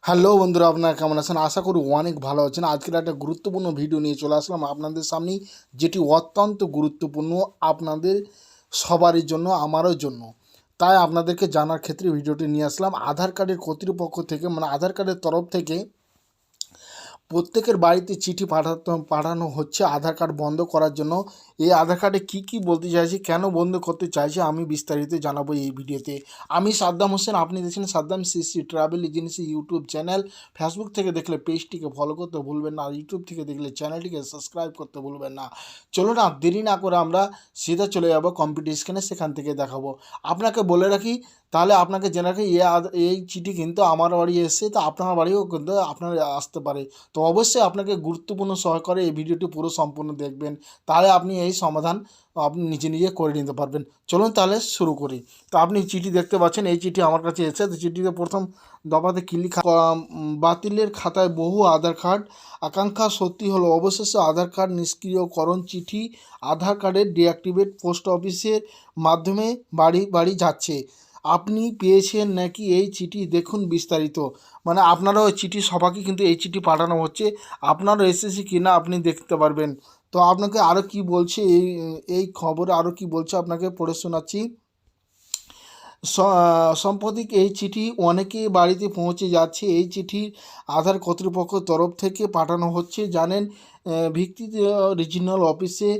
Hello বন্ধুরা, আপনারা কেমন আছেন? আশা করি অনেক ভালো আছেন। আজকের একটা গুরুত্বপূর্ণ ভিডিও নিয়ে চলে আসলাম আপনাদের সামনেই, যেটি অত্যন্ত গুরুত্বপূর্ণ আপনাদের সবারই জন্য, আমারও জন্য। তাই আপনাদেরকে জানার ক্ষেত্রে ভিডিওটি নিয়ে আসলাম। আধার কার্ডের কর্তৃপক্ষ থেকে, মানে আধার কার্ডের তরফ থেকে প্রত্যেকের বাড়িতে চিঠি পাঠানো হচ্ছে আধার কার্ড বন্ধ করার জন্য। এই আধার কার্ডে কী বলতে চাইছে, কেন বন্ধ করতে চাইছে, আমি বিস্তারিত জানাবো এই ভিডিওতে। আমি সাদ্দাম হোসেন, আপনি দেখছেন Saddam CC travel agency YouTube channel. Facebook থেকে দেখলে পেজটিকে ফলো করতে ভুলবেন না, আর ইউটিউব থেকে দেখলে চ্যানেলটিকে সাবস্ক্রাইব করতে ভুলবেন না। চলো না, দেরি না করে আমরা সিধা চলে যাবো কম্পিউটার স্ক্রিনে, সেখান থেকে দেখাবো। আপনাকে বলে রাখি, তাহলে আপনাকে জেনে রাখি, এই চিঠি কিন্তু আমার বাড়ি এসে, তো আপনার বাড়িও কিন্তু আপনার আসতে পারে। তো অবশ্যই আপনাকে গুরুত্বপূর্ণ সহকারে এই ভিডিওটি পুরো সম্পূর্ণ দেখবেন, তাহলে আপনি এই সমাধান আপনি নিজে নিজে করে নিতে পারবেন। চলুন তাহলে শুরু করি। তো আপনি চিঠি দেখতে পাচ্ছেন, এই চিঠি আমার কাছে এসেছে। তো চিঠিতে প্রথম দফাতে কি লেখা, বাতিলের খাতায় বহু আধার কার্ড, আকাঙ্ক্ষা সত্যি হলো, অবশেষে আধার কার্ড নিষ্ক্রিয়করণ চিঠি আধার কার্ডের ডিঅ্যাক্টিভেট পোস্ট অফিসের মাধ্যমে বাড়ি বাড়ি যাচ্ছে। আপনি পেয়েছেন নাকি এই চিঠি, দেখুন বিস্তারিত। মানে আপনারও ওই চিঠি, সবাইকে কিন্তু এই চিঠি পাঠানো হচ্ছে। আপনারও এসেছে কি না আপনি দেখতে পারবেন। তো আপনাকে আরও কি বলছে, এই খবরে আরও কি বলছে আপনাকে পড়ে শোনাচ্ছি। সাম্প্রতিক এই চিঠি অনেকে বাড়িতে পৌঁছে যাচ্ছে। এই চিঠি আধার কর্তৃপক্ষের তরফ থেকে পাঠানো হচ্ছে, জানেন, ভিত্তিতে রিজিনাল অফিসে,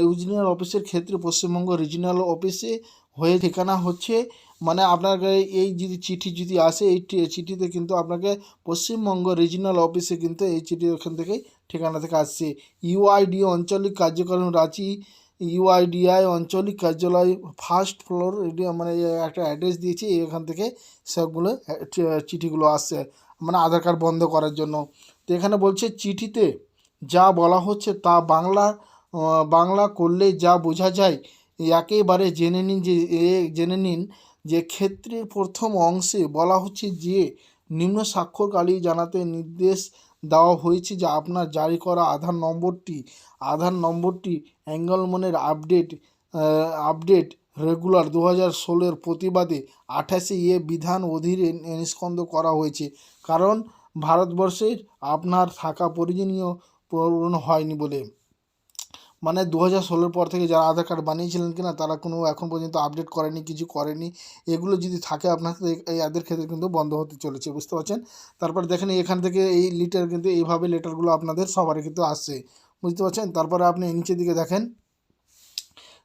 রিজিনাল অফিসের ক্ষেত্রে পশ্চিমবঙ্গ রিজিনাল অফিসে হয়ে ঠিকানা হচ্ছে। মানে আপনাকে এই যদি চিঠি যদি আসে, এই চিঠিতে কিন্তু আপনাকে পশ্চিমবঙ্গ রিজিনাল অফিসে কিন্তু এই চিঠি ওখান থেকে ঠিকানা থেকে আসছে। ইউআইডি আঞ্চলিক কার্যক্রম রাঁচি, ইউআইডিআই আঞ্চলিক কার্যালয়, ফার্স্ট ফ্লোর, এটি মানে একটা অ্যাড্রেস দিয়েছি, এখান থেকে সবগুলো চিঠিগুলো আসছে, মানে আধার কার্ড বন্ধ করার জন্য। তো এখানে বলছে, চিঠিতে যা বলা হচ্ছে তা বাংলা করলে যা বোঝা যায়, একেবারে জেনে নিন যে ক্ষেত্রের প্রথম অংশে বলা হচ্ছে যে নিম্ন স্বাক্ষরকারী জানাতে নির্দেশ দেওয়া হয়েছে যে আপনার জারি করা আধার নম্বরটি অ্যাঙ্গলমনের আপডেট রেগুলার 2016 প্রতিবাদে 28 বিধান অধীনে নিষ্পন্ন করা হয়েছে, কারণ ভারতবর্ষের আপনার থাকা প্রয়োজনীয় পূরণ হয়নি বলে। মানে 2016 পর থেকে যারা আধার কার্ড বানিয়েছিলেন কিনা, তারা কোনো এখন পর্যন্ত আপডেট করেনি, কিছু করেনি। এগুলো যদি থাকে আপনার, এদের ক্ষেত্রে কিন্তু বন্ধ হতে চলেছে, বুঝতে পারছেন। তারপর দেখেন এখান থেকে এই লেটার কিন্তু এইভাবে লেটারগুলো আপনাদের সবারই কিন্তু আসছে, বুঝতে পারছেন। তারপরে আপনি নিচের দিকে দেখেন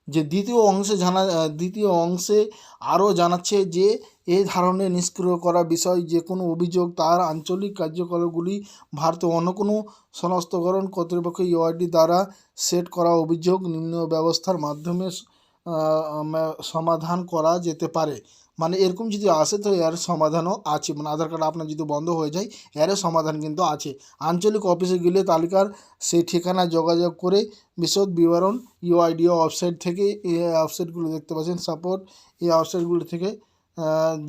যে দ্বিতীয় অংশে আরও জানাচ্ছে যে এই ধরনের নিষ্ক্রিয় করা বিষয় যে কোনো অভিযোগ তার আঞ্চলিক কার্যকলাপগুলি ভারতের অন্য কোনো শনাক্তকরণ কর্তৃপক্ষ ইউআইডি দ্বারা সেট করা অভিযোগ নিম্ন ব্যবস্থার মাধ্যমে সমাধান করা যেতে পারে। মানে এরকম যদি আসে তো এর সমাধানও আছে, মানে আধার কার্ড আপনার যদি বন্ধ হয়ে যায়, এর সমাধান কিন্তু আছে। আঞ্চলিক অফিসে গেলে তালিকার সেই ঠিকানায় যোগাযোগ করে বিশদ বিবরণ ইউআইডিও ওয়েবসাইট থেকে, এই ওয়েবসাইটগুলো দেখতে পাচ্ছেন সাপোর্ট, এই ওয়েবসাইটগুলো থেকে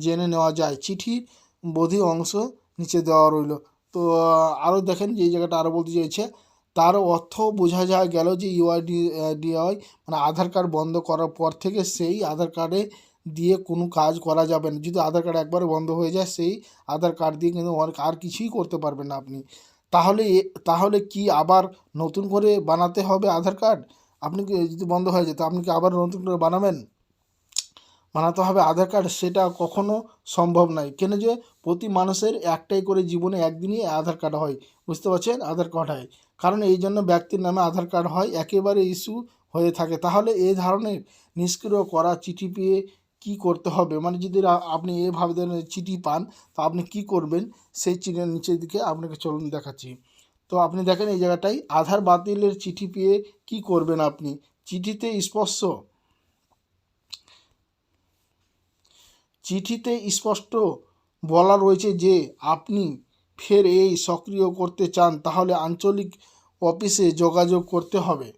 জেনে নেওয়া যায়। চিঠির বোধি অংশ নিচে দেওয়া রইল। তো আরও দেখেন যে এই জায়গাটা আরও বলতে চাইছে, তার অর্থ বোঝা গেল যে ডিআই মানে আধার কার্ড বন্ধ করার পর থেকে সেই আধার কার্ডে দিয়ে কোনো কাজ করা যাবে না। যদি আধার কার্ড একবারে বন্ধ হয়ে যায়, সেই আধার কার্ড দিয়ে কিন্তু আর কিছুই করতে পারবেন না আপনি। তাহলে কি আবার নতুন করে বানাতে হবে আধার কার্ড? আপনি কি যদি বন্ধ হয়ে যায়, তো আপনি কি আবার নতুন করে বানাতে হবে আধার কার্ড? সেটা কখনো সম্ভব নয়। কেন যে প্রতি মানুষের একটাই করে জীবনে একদিনই আধার কার্ড হয়, বুঝতে পারছেন, আধার কার্ড হয়। কারণ এই জন্য ব্যক্তির নামে আধার কার্ড হয়, একেবারে ইস্যু হয়ে থাকে। তাহলে এই ধরনের নিষ্ক্রিয় করা চিঠি পেয়ে কী করতে হবে, মানে যদি আপনি এভাবে ধরনের চিঠি পান, তো আপনি কি করবেন, সেই চিঠির নিচের দিকে আপনাকে চলুন দেখাচ্ছি। তো আপনি দেখেন এই জায়গাটায় আধার বাতিলের চিঠি পেয়ে কি করবেন আপনি। চিঠিতে স্পষ্ট বলা রয়েছে যে আপনি ফের এই সক্রিয় করতে চান, তাহলে আঞ্চলিক অফিসে যোগাযোগ করতে হবে।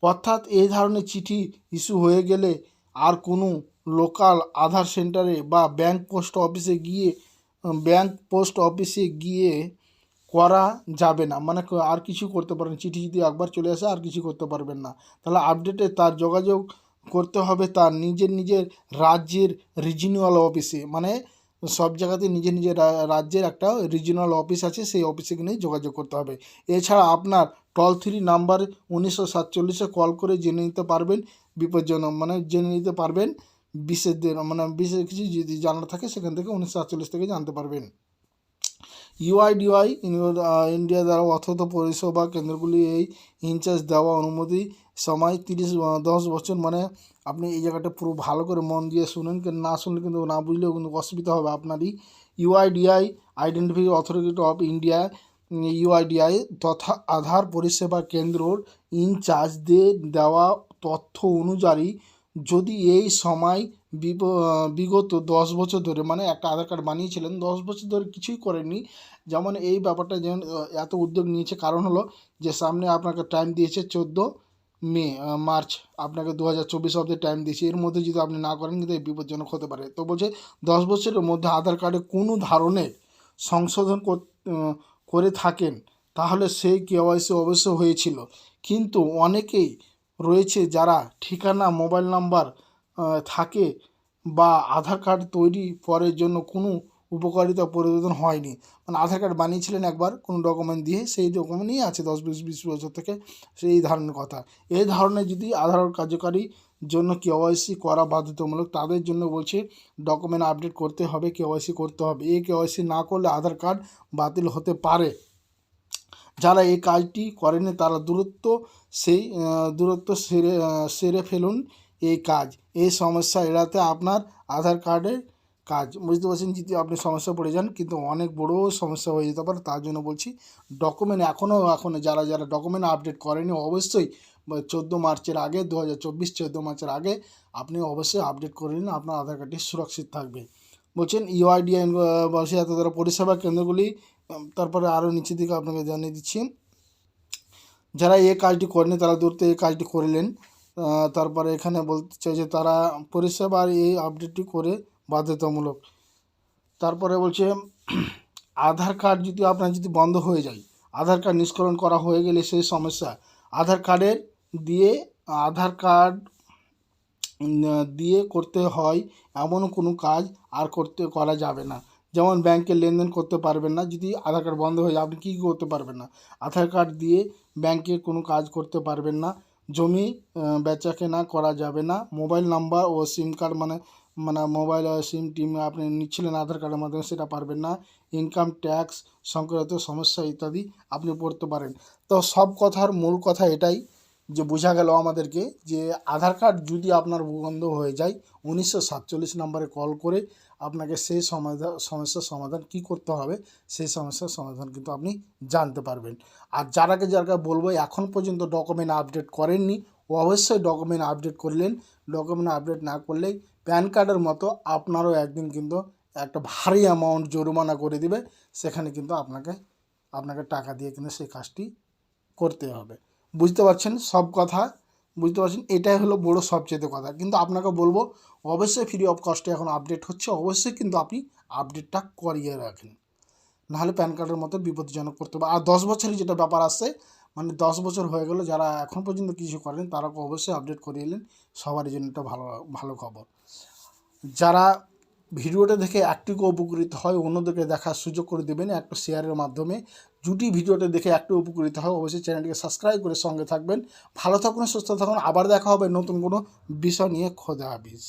অর্থাৎ এই ধরনের চিঠি ইস্যু হয়ে গেলে আর কোনো লোকাল আধার সেন্টারে বা ব্যাংক পোস্ট অফিসে গিয়ে করা যাবে না, মানে আর কিছু করতে পারেন। চিঠি যদি একবার চলে আসে আর কিছু করতে পারবেন না। তাহলে আপডেটে তার যোগাযোগ করতে হবে তার নিজের রাজ্যের রিজিনাল অফিসে, মানে সব জায়গাতে নিজের নিজের রাজ্যের একটা রিজিওনাল অফিস আছে, সেই অফিসে গিয়ে যোগাযোগ করতে হবে। এছাড়া আপনার টোল ফ্রি নাম্বার 1947-এ কল করে জেনে নিতে পারবেন বিপজ্জনক, মানে জেনে নিতে পারবেন বিশেষদের, মানে বিশেষ কিছু যদি জানার থাকে সেখান থেকে 1947 থেকে জানতে পারবেন। ইউআইডিআই ইন্ডিয়া দ্বারা অর্থ পরিষেবা কেন্দ্রগুলি এই ইনচার্জ দেওয়া অনুমতি সময় 10 বছর, মানে আপনি এই জায়গাটা পুরো ভালো করে মন দিয়ে শুনেন, না শুনলে কিন্তু না বুঝলেও কিন্তু অসুবিধা হবে আপনারই। UIDAI identify authority of India, UIDAI তথা আধার পরিষেবা কেন্দ্রর ইনচার্জদের দেওয়া তথ্য অনুযায়ী যদি এই সময় বিগত 10 বছর ধরে, মানে একটা আধার কার্ড বানিয়েছিলেন 10 বছর ধরে কিছুই করেননি, যেমন এই ব্যাপারটা যেমন এত উদ্যোগ নিয়েছে কারণ হলো যে সামনে আপনাকে টাইম দিয়েছে 14 মার্চ, আপনাকে 2024 অবধি টাইম দিয়েছে, এর মধ্যে যদি আপনি না করেন কিন্তু এই বিপজ্জনক হতে পারে। তো বলছে 10 বছরের মধ্যে আধার কার্ডে কোনো ধরনের সংশোধন করে থাকেন তাহলে সেই কেওয়াইসি অবশ্য হয়েছিল, কিন্তু অনেকেই রয়েছে যারা ঠিকানা মোবাইল নাম্বার থাকে বা আধার কার্ড তৈরি পরের জন্য কোনো উপকারিতা পরিবর্তন হয়নি, মানে আধার কার্ড বানিয়েছিলেন একবার কোনো ডকুমেন্ট দিয়ে, সেই ডকুমেন্টই আছে 10-20 বছর থেকে, সেই ধরনের কথা। এই ধরনের যদি আধার কার্যকারী জন্য কেওয়াইসি করা বাধ্যতামূলক, তাদের জন্য বলছে ডকুমেন্ট আপডেট করতে হবে, কেওয়াইসি করতে হবে। এই কেওয়াইসি না করলে আধার কার্ড বাতিল হতে পারে। যারা এই কাজটি করেনি তারা দূরত্ব সেরে ফেলুন এই কাজ, এই সমস্যা এড়াতে আপনার আধার কার্ডের কাজ, বুঝতে পারছেন, যদি আপনি সমস্যা পড়ে যান কিন্তু অনেক বড় সমস্যা হয়ে যেতে পারে। তার জন্য বলছি ডকুমেন্ট এখনও যারা ডকুমেন্ট আপডেট করেনি অবশ্যই 14 মার্চের আগে, 2024 14 মার্চের আগে আপনি অবশ্যই আপডেট করে নিন, আপনার আধার কার্ডটি সুরক্ষিত থাকবে। বলছেন ইউআইডিআই বলছে এত দ্বারা পরিষেবা কেন্দ্রগুলি, তারপরে আরও নিচের দিকে আপনাকে জানিয়ে দিচ্ছি, যারা এই কাজটি করেনি তারা দ্রুত এই কাজটি করলেন। তারপরে এখানে বলতে চাই যে তারা পরিষেবার এই আপডেটটি করে বাধ্যতামূলক। তারপরে বলছে আধার কার্ড যদি আপনার যদি বন্ধ হয়ে যায়, আধার কার্ড নিষ্করণ করা হয়ে গেলে সেই সমস্যা, আধার কার্ড দিয়ে করতে হয় এমন কোনো কাজ আর করা যাবে না, যেমন ব্যাংকের লেনদেন করতে পারবেন না, যদি আধার কার্ড বন্ধ হয়ে যায় আপনি কী করতে পারবেন না, আধার কার্ড দিয়ে ব্যাংকে কোনো কাজ করতে পারবেন না, জমি বেচা কেনা করা যাবে না, মোবাইল নাম্বার ও সিম কার্ড মানে মোবাইল সিম টিম আপনি নিচ্ছিলেন আধার কার্ডের মাধ্যমে সেটা পারবেন না, ইনকাম ট্যাক্স সংক্রান্ত সমস্যা ইত্যাদি আপনি পড়তে পারেন। তো সব কথার মূল কথা এটাই যে বোঝা গেল আমাদেরকে যে আধার কার্ড যদি আপনার বন্ধ হয়ে যায় 1947 নম্বরে কল করে আপনাকে সেই সমস্যার সমাধান কী করতে হবে সেই সমস্যার সমাধান কিন্তু আপনি জানতে পারবেন। আর যারাকে বলবো এখন পর্যন্ত ডকুমেন্ট আপডেট করেননি অবশ্যই ডকুমেন্ট আপডেট করলেন, ডকুমেন্ট আপডেট না করলেই প্যান কার্ডের মতো আপনারও একদিন কিন্তু একটা ভারী অ্যামাউন্ট জরিমানা করে দিবে, সেখানে কিন্তু আপনাকে টাকা দিয়ে কিন্তু সেই কাজটি করতে হবে। বুঝতে পারছেন সব কথা, বুঝতে পারছেন, এটাই হলো বড় সবচেয়ে কথা। কিন্তু আপনাকে বলবো অবশ্যই ফ্রি অফ কস্টে এখন আপডেট হচ্ছে, অবশ্যই কিন্তু আপনি আপডেটটা করিয়ে রাখেন, নাহলে প্যান কার্ডের মতো বিপজ্জনক করতে হবে। আর 10 বছরের যেটা ব্যাপার আসছে, মানে 10 বছর হয়ে গেল যারা এখন পর্যন্ত কিছু করেন তারা অবশ্যই আপডেট করিয়ে নেন, সবারই জন্য একটা ভালো খবর। যারা ভিডিওটা দেখে একটুকু উপকৃত হয় অন্যদেরকে দেখার সুযোগ করে দেবেন একটা শেয়ারের মাধ্যমে। যদি ভিডিওটা দেখে একটু উপকৃত হয় অবশ্যই চ্যানেলটিকে সাবস্ক্রাইব করে সঙ্গে থাকবেন। ভালো থাকুন, সুস্থ থাকুন, আবার দেখা হবে নতুন কোনো বিষয় নিয়ে। খোদা হাফেজ।